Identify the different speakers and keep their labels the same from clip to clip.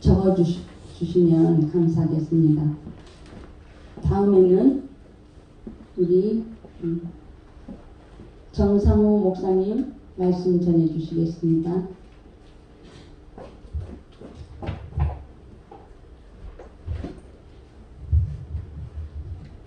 Speaker 1: 적어주시면 감사하겠습니다. 다음에는 우리 정상호 목사님 말씀 전해주시겠습니다.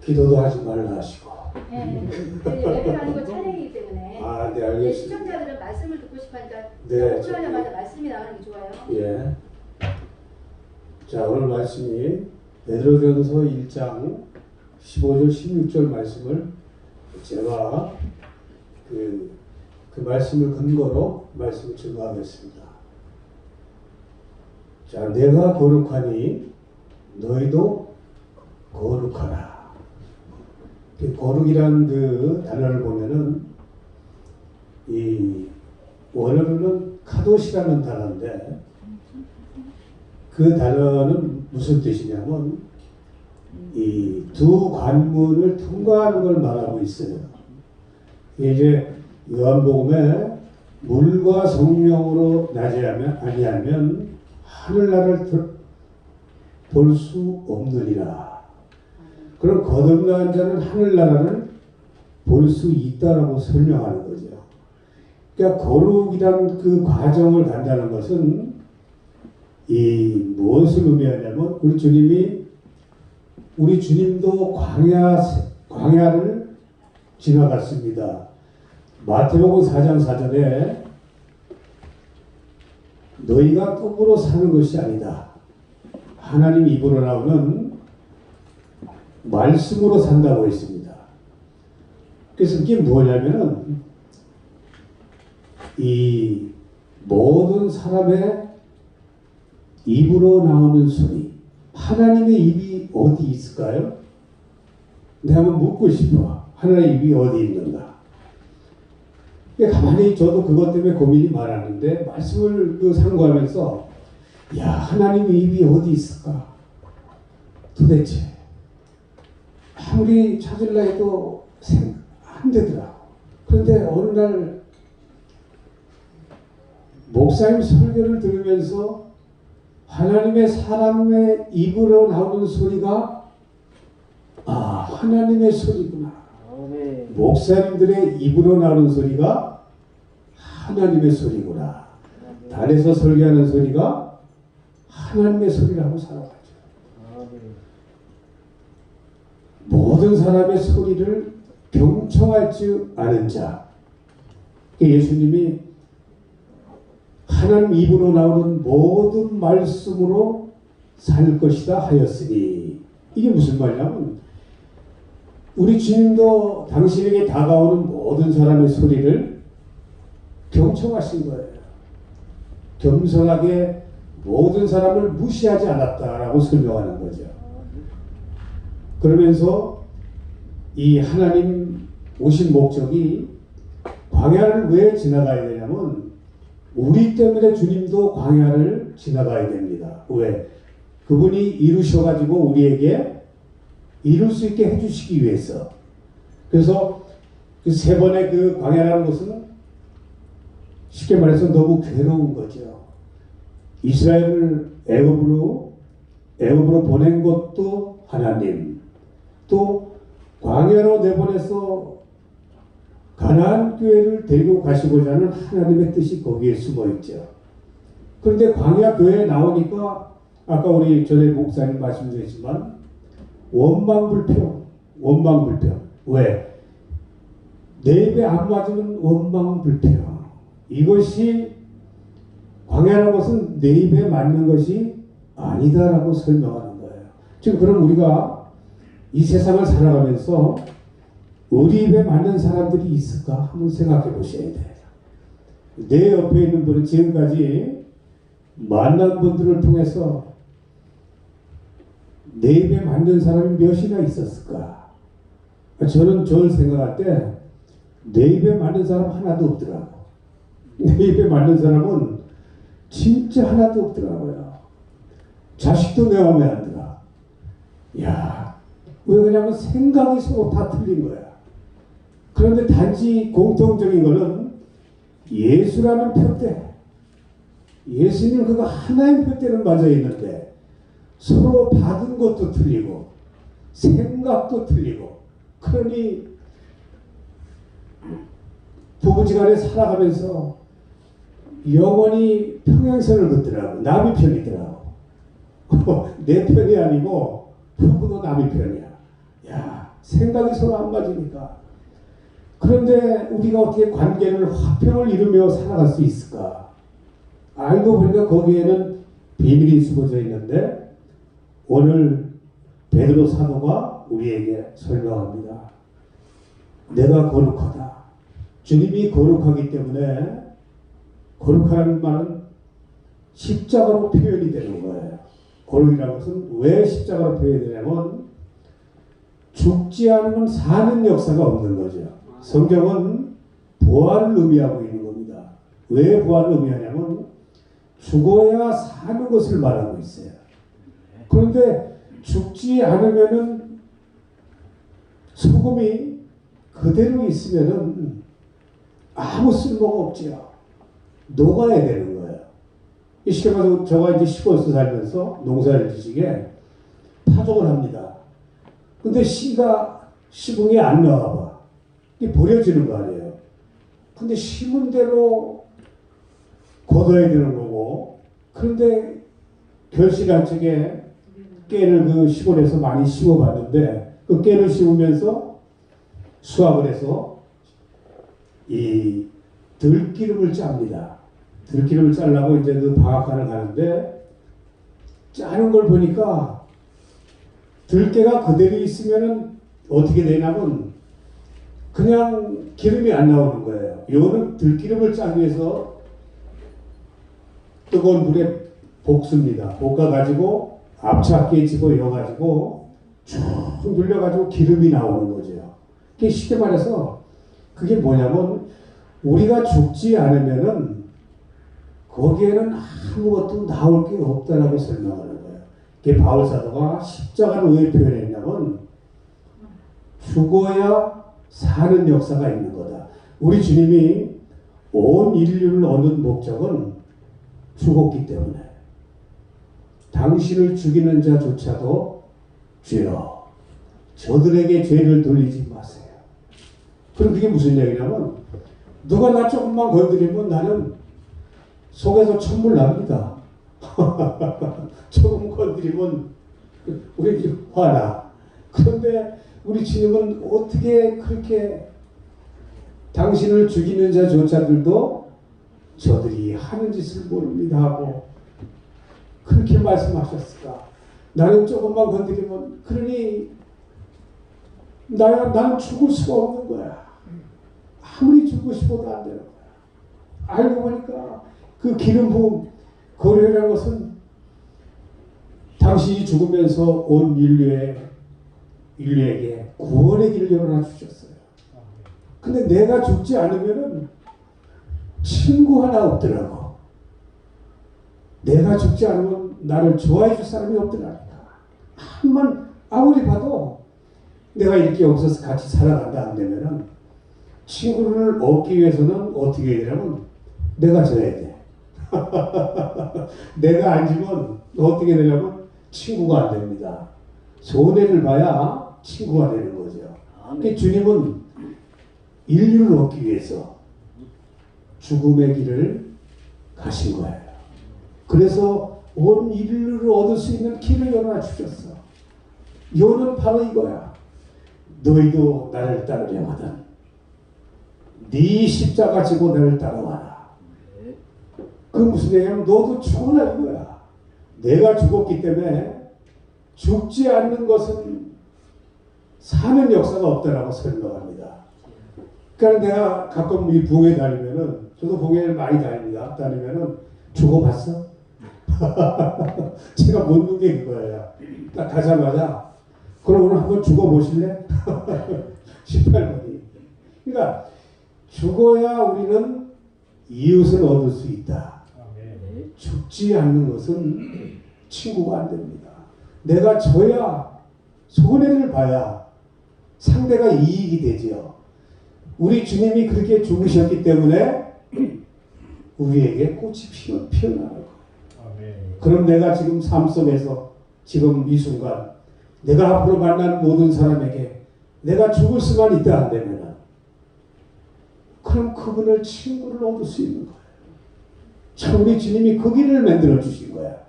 Speaker 2: 기도도 하지 말라 하시고.
Speaker 3: 네, 예배를 하는 건 찬양이기 때문에.
Speaker 2: 아, 네, 알겠습니다.
Speaker 3: 시청자들은 말씀을 듣고 싶으니까
Speaker 2: 네,
Speaker 3: 시청자마다 말씀이 나오는 게 좋아요.
Speaker 2: 예. 자, 오늘 말씀이 베드로전서 1장 15절 16절 말씀을 제가 그 말씀을 근거로 말씀을 증거하겠습니다. 자, 내가 거룩하니 너희도 거룩하라. 그 거룩이란 그 단어를 보면은 이 원어로는 카도시라는 단어인데 그 단어는 무슨 뜻이냐면 이 두 관문을 통과하는 걸 말하고 있어요. 이제 요한복음에 물과 성령으로 나지 아니하면 하늘나라를 볼 수 없느니라. 그럼 거듭난 자는 하늘나라를 볼 수 있다라고 설명하는 거죠. 그러니까 거룩이란 그 과정을 간다는 것은 이 무엇을 의미하냐면 우리 주님도 광야를 지나갔습니다. 마태복음 4장 4절에 너희가 떡으로 사는 것이 아니다. 하나님 입으로 나오는 말씀으로 산다고 했습니다. 그래서 이게 뭐냐면은 이 모든 사람의 입으로 나오는 소리, 하나님의 입이 어디 있을까요? 내가 한번 묻고 싶어. 하나님의 입이 어디 있는가? 가만히 저도 그것 때문에 고민이 많았는데 말씀을 상고하면서 야, 하나님의 입이 어디 있을까? 도대체 아무리 찾으려 해도 안 되더라고. 그런데 어느 날 목사님 설교를 들으면서 하나님의 사람의 입으로 나오는 소리가 하나님의 소리구나. 목사님들의 입으로 나오는 소리가 하나님의 소리구나. 달에서 설교하는 소리가 하나님의 소리라고 살아가죠. 모든 사람의 소리를 경청할 줄 아는 자. 예수님이 하나님 입으로 나오는 모든 말씀으로 살 것이다 하였으니, 이게 무슨 말이냐면 우리 주님도 당신에게 다가오는 모든 사람의 소리를 경청하신 거예요. 겸손하게 모든 사람을 무시하지 않았다라고 설명하는 거죠. 그러면서 이 하나님 오신 목적이 광야를 왜 지나가야 되냐면 우리 때문에 주님도 광야를 지나가야 됩니다. 왜? 그분이 이루셔가지고 우리에게 이룰 수 있게 해주시기 위해서. 그래서 그 세 번의 그 광야라는 것은 쉽게 말해서 너무 괴로운 거죠. 이스라엘을 애굽으로 보낸 것도 하나님, 또 광야로 내보내서 가나안 교회를 데리고 가시고자 하는 하나님의 뜻이 거기에 숨어 있죠. 그런데 광야 교회에 나오니까 아까 우리 전에 목사님 말씀드렸지만 원망불평. 왜? 내 입에 안 맞으면 원망불평. 이것이 광야라는 것은 내 입에 맞는 것이 아니다라고 설명하는 거예요. 지금 그럼 우리가 이 세상을 살아가면서 우리 입에 맞는 사람들이 있을까? 한번 생각해 보셔야 돼요. 내 옆에 있는 분은 지금까지 만난 분들을 통해서 내 입에 맞는 사람이 몇이나 있었을까? 저는 저를 생각할 때 내 입에 맞는 사람 하나도 없더라고. 내 입에 맞는 사람은 진짜 하나도 없더라고요. 자식도 내 마음에 안 들어. 야, 왜 그러냐면 생각이 서로 다 틀린 거야. 그런데 단지 공통적인 거는 예수라는 표대, 예수님 그거 하나님 편대는 맞아 있는데 서로 받은 것도 틀리고 생각도 틀리고 그러니 부부지간에 살아가면서 영원히 평행선을 걷더라고. 남의 편이더라고. 내 편이 아니고 부부도 남의 편이야. 야, 생각이 서로 안 맞으니까. 그런데 우리가 어떻게 관계를 화평을 이루며 살아갈 수 있을까? 알고 보니까 거기에는 비밀이 숨어져 있는데 오늘 베드로 사도가 우리에게 설명합니다. 내가 거룩하다. 주님이 거룩하기 때문에 거룩하라는 말은 십자가로 표현이 되는 거예요. 거룩이라는 것은 왜 십자가로 표현이 되냐면 죽지 않으면 사는 역사가 없는 거죠. 성경은 부활을 의미하고 있는 겁니다. 왜 부활을 의미하냐면 죽어야 사는 것을 말하고 있어요. 그런데 죽지 않으면은 소금이 그대로 있으면은 아무 쓸모가 없지요. 녹아야 되는 거예요. 쉽게 말해서 저가 이제 시골에서 살면서 농사를 지시게 파종을 합니다. 근데 씨가 시궁이 안 나와봐. 이게 버려지는 거 아니에요. 근데 심은 대로 걷어야 되는 거고, 그런데 결실한 쪽에 깨를 그 시골에서 많이 심어봤는데 그 깨를 심으면서 수확을 해서 이 들기름을 짭니다. 들기름을 짜려고 이제 그 방앗간을 가는데 짜는 걸 보니까 들깨가 그대로 있으면은 어떻게 되냐면 그냥 기름이 안 나오는 거예요. 이거는 들기름을 짜기 위해서 뜨거운 물에 볶습니다. 볶아가지고 앞차기에 집어넣어가지고 쭉 눌려가지고 기름이 나오는 거죠. 쉽게 말해서 그게 뭐냐면 우리가 죽지 않으면은 거기에는 아무것도 나올 게 없다라고 설명하는 거예요. 그게 바울 사도가 십자가를 왜 표현했냐면 죽어야 사는 역사가 있는 거다. 우리 주님이 온 인류를 얻는 목적은 죽었기 때문에 당신을 죽이는 자조차도 주여 저들에게 죄를 돌리지 마세요. 그럼 그게 무슨 얘기냐면 누가 나 조금만 건드리면 나는 속에서 천불 납니다. 조금 건드리면 우리 화나. 그런데 우리 주님은 어떻게 그렇게 당신을 죽이는 자조차들도 저들이 하는 짓을 모릅니다 하고 그렇게 말씀하셨을까? 나는 조금만 건드리면 그러니 나는 죽을 수가 없는 거야. 아무리 죽고 싶어도 안 되는 거야. 알고 보니까 그 기름 부음 거류라는 것은 당신이 죽으면서 온 인류에게 구원의 길을 열어놔 주셨어요. 근데 내가 죽지 않으면은 친구 하나 없더라고. 내가 죽지 않으면 나를 좋아해 줄 사람이 없더라니까. 아무리 봐도 내가 이렇게 여기서 같이 살아간다 안 되면은 친구를 얻기 위해서는 어떻게 해야 되냐면 내가 져야 돼. 내가 안 지면 어떻게 되냐면 친구가 안 됩니다. 손해를 봐야 친구가 되는 거죠. 그러니까 주님은 인류를 얻기 위해서 죽음의 길을 가신 거예요. 그래서 온 인류를 얻을 수 있는 길을 열어놔 주셨어. 이거는 바로 이거야. 너희도 나를 따르려거든 네 십자가 지고 나를 따라와라. 그 무슨 얘기냐면 너도 죽어라 이거야. 내가 죽었기 때문에 죽지 않는 것은 사는 역사가 없다라고 설명합니다. 그러니까 내가 가끔 이 부흥회 다니면은 저도 부흥회를 많이 다닙니다. 다니면은 죽어봤어? 제가 묻는 게 그거예요. 딱 가자마자 그럼 오늘 한번 죽어보실래? 18번이. 그러니까 죽어야 우리는 이웃을 얻을 수 있다. 죽지 않는 것은 친구가 안 됩니다. 내가 져야 손해를 봐야 상대가 이익이 되지요. 우리 주님이 그렇게 죽으셨기 때문에 우리에게 꽃이 피어나는 거예요.
Speaker 4: 아멘.
Speaker 2: 그럼 내가 지금 삶 속에서 지금 이 순간 내가 앞으로 만난 모든 사람에게 내가 죽을 수만 있다 한다면 그럼 그분을 친구를 얻을 수 있는 거예요. 참 우리 주님이 그 길을 만들어 주신 거야.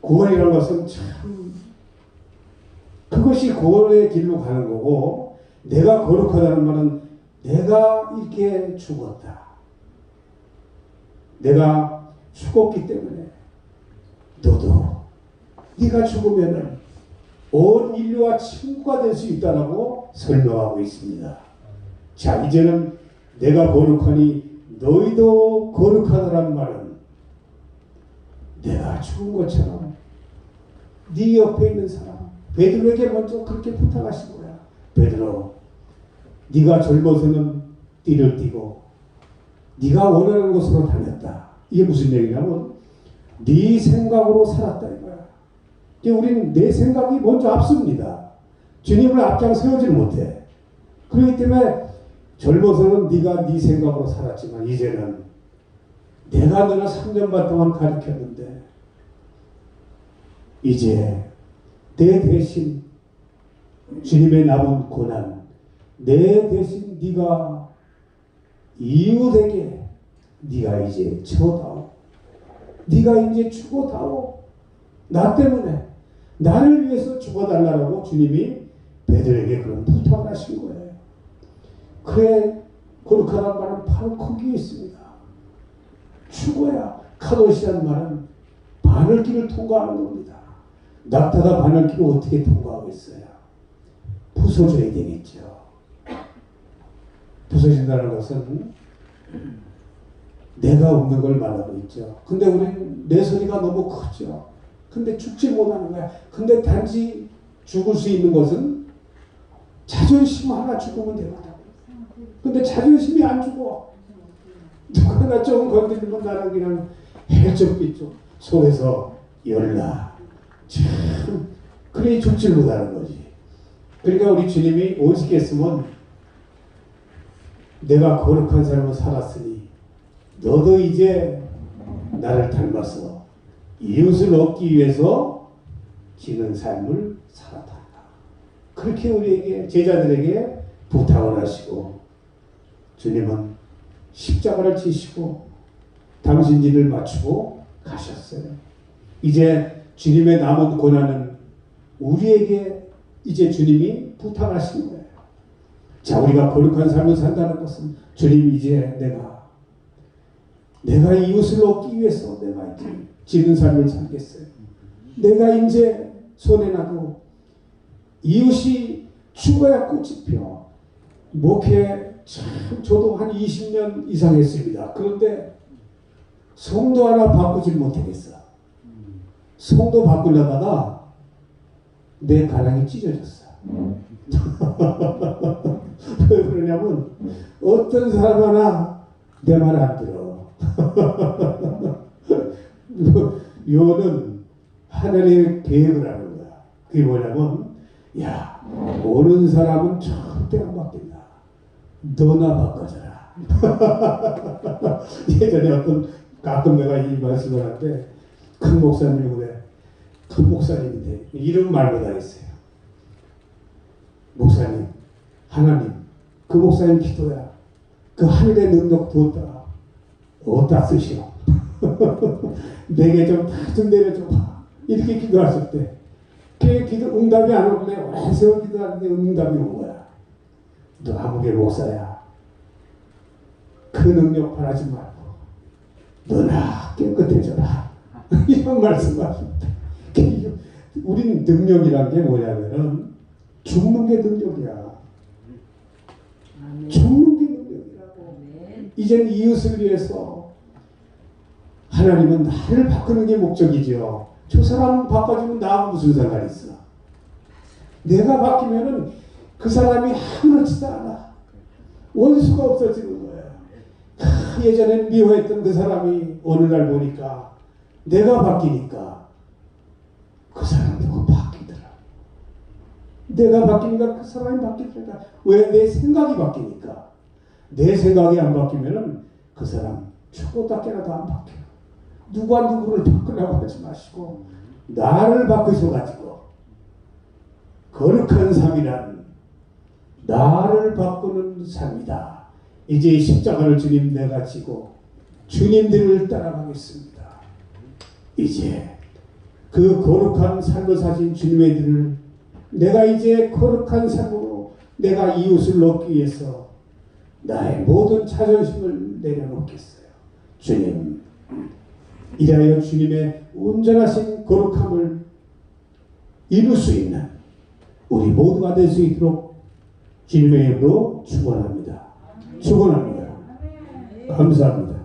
Speaker 2: 구원이라는 것은 참 그것이 구원의 길로 가는 거고, 내가 거룩하다는 말은 내가 이렇게 죽었다. 내가 죽었기 때문에 너도 네가 죽으면은 온 인류와 친구가 될 수 있다라고 설명하고 있습니다. 자, 이제는 내가 거룩하니 너희도 거룩하다라는 말은 내가 죽은 것처럼 네 옆에 있는 사람 베드로에게 먼저 그렇게 부탁하신 거야. 베드로, 네가 젊어서는 띠를 띠고 네가 원하는 곳으로 다녔다. 이게 무슨 얘기냐면 네 생각으로 살았다 이거야. 우리는 내 생각이 먼저 앞섭니다. 주님을 앞장 세우지를 못해. 그렇기 때문에 젊어서는 네가 네 생각으로 살았지만 이제는 내가 너를 3년 반 동안 가르쳤는데 이제 내 대신 주님의 남은 고난, 내 대신 네가 이웃에게 네가 이제 처다오. 네가 이제 죽어다오. 나 때문에 나를 위해서 죽어달라고 주님이 베드로에게 그런 부탁을 하신 거예요. 그래, 거룩하다는 말은 바로 거기에 있습니다. 죽어야, 카도시라는 말은 바늘길을 통과하는 겁니다. 낙타가 바늘길을 어떻게 통과하겠어요? 부서져야 되겠죠. 부서진다는 것은 내가 없는 걸 말하고 있죠. 근데 우리는 내 소리가 너무 크죠. 근데 죽지 못하는 거야. 근데 단지 죽을 수 있는 것은 자존심 하나 죽으면 되거든. 근데 자존심이 안 죽어. 누가 나 좀 건드리면 나는 그냥 해적빛 속에서 열나. 참 그래 죽지 못하는 거지. 그러니까 우리 주님이 오직 했으면 내가 거룩한 삶을 살았으니 너도 이제 나를 닮아서 이웃을 얻기 위해서 지는 삶을 살아라. 그렇게 우리에게 제자들에게 부탁을 하시고 주님은 십자가를 지시고 당신 일을 마치고 가셨어요. 이제 주님의 남은 고난은 우리에게 이제 주님이 부탁하신 거예요. 자, 우리가 거룩한 삶을 산다는 것은 주님 이제 내가 이웃을 얻기 위해서 내가 이제 지는 삶을 살겠어요. 내가 이제 손에 나도 이웃이 죽어야 꽃이 펴. 목회 참 저도 한 20년 이상 했습니다. 그런데 성도 하나 바꾸질 못하겠어. 성도 바꾸려다가 내 가랑이 찢어졌어. 왜 그러냐면 어떤 사람 하나 내 말 안 들어. 요는 하늘의 계획을 하는 거야. 그게 뭐냐면 야, 오는 사람은 절대 안 바뀐다. 너나 바꿔줘라. 예전에 가끔 내가 이 말씀을 하는데 큰 목사님이 그래. 큰 목사님인데 이름 말 못하겠어요. 목사님, 하나님, 그 목사님 기도야. 그 하늘의 능력 두었다가 어디다 쓰시오. 내게 좀 내려줘봐. 이렇게 기도하실 때 그 기도 응답이 안 오길래 오랜 세월 기도하는데 응답이 온 거야. 너 아무개 목사야. 그 능력 바라지 말고 너나 깨끗해져라. 이런 말씀하십니다. 우린 능력이란 게 뭐냐면은 죽는 게 능력이야. 죽는 게 능력이라고. 이젠 이웃을 위해서 하나님은 나를 바꾸는 게 목적이죠. 저 사람 바꿔주면 나하고 무슨 상관이 있어. 내가 바뀌면은 그 사람이 아무렇지도 않아. 원수가 없어지는 거야. 예전엔 미워했던 그 사람이 어느 날 보니까 내가 바뀌니까 그 사람도 바뀌더라. 내가 바뀌니까 그 사람이 바뀌더라. 왜? 내 생각이 바뀌니까. 내 생각이 안 바뀌면은 그 사람 초고답게라도 안 바뀌어요. 누가 누구를 바꾸려고 하지 마시고 나를 바꾸셔가지고 거룩한 삶이란 나를 바꾸는 삶이다. 이제 십자가를 주님 내가 지고 주님들을 따라가겠습니다. 이제 그 거룩한 삶을 사신 주님의 들을 내가 이제 거룩한 삶으로 내가 이웃을 돕기 위해서 나의 모든 자존심을 내려놓겠어요. 주님, 이라여 주님의 온전하신 거룩함을 이룰 수 있는 우리 모두가 될 수 있도록 주님의 이름으로 축원합니다. 축원합니다. 감사합니다.